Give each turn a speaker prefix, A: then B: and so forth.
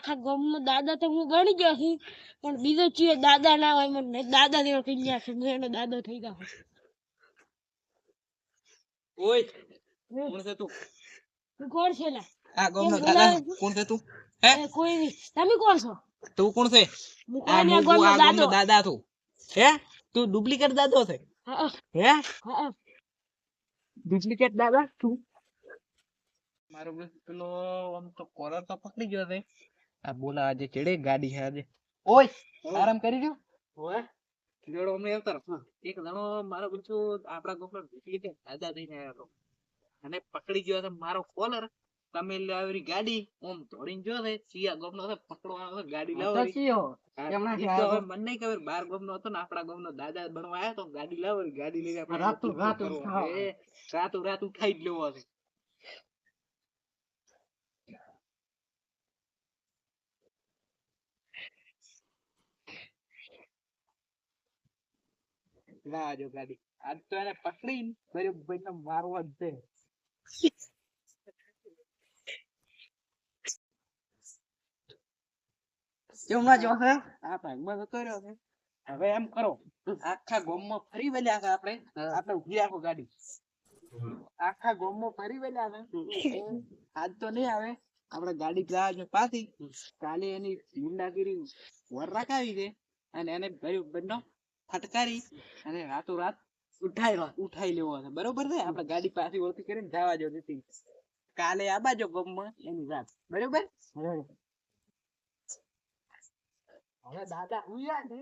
A: આખા ગામમાં દાદા તો હું ગણી ગયો છું, પણ બીજો ચીએ દાદા ના હોય મને દાદા જેવો થઈ ગયા છે, હું એનો દાદો થઈ ગયો.
B: ઓય કોણ છે તું?
A: તું કોણ છે લા?
B: આ ગામનો દાદા કોણ છે તું? હે
A: કોઈ નહીં. તમે કોણ છો?
B: તું કોણ છે?
A: આ
B: ગામનો દાદા તું. હે તું ડુપ્લિકેટ દાદો છે?
A: હા
B: હે
A: હા
B: ડુપ્લિકેટ દાદા તું? મારો પેલો આમ તો કોલર તો પકડી ગયો છે. આ બોલા આજે ચડે ગાડી છે આજે. ઓય આરામ કરી રહ્યો? ઓય જોડો અમને આવતા રહો. એક જણો મારો બચ્ચો આપડા ગામનો ડુપ્લિકેટ દાદા થઈને આવ્યો હતો અને પકડી ગયો છે મારો કોલર. તમે લાવેરી ગાડી ઓમ ધોડીને જો છે સિયા ગામનો છે પકડવા આવે ગાડી લાવરી. મને નહીં ખબર બાર ગામનો હતો ને આપડા ગામનો દાદા બનવા આવ્યો તો ગાડી લાવરી ગાડી લઈને રાત ઉઠાઈ જ લેવો છે. ના જો ગાડી આજ તો એને પકડીને બરોબર મારવા જ છે. કેમના જો છે આ ભાગમાં જતો રહ્યો છે. હવે એમ કરો આખા ગામમાં ફરી વળ્યા છે આપણે ઉભી રાખો ગાડી. આખા ગામમાં ફરી વળ્યા છે આજ તો નહીં આવે આપણે ગાડી જવા પાછી કાલે એની ગુંડાગીરી વર રાખાવી છે અને એને બંને ફટકારી અને રાતોરાત ઉઠાઈ લેવો છે. બરોબર છે આપણે ગાડી પાછી ઓળખી કરીને જવા જો નથી કાલે આ બાજુ ગામમાં એની રાત. બરોબર હવે દાદા હુયા છે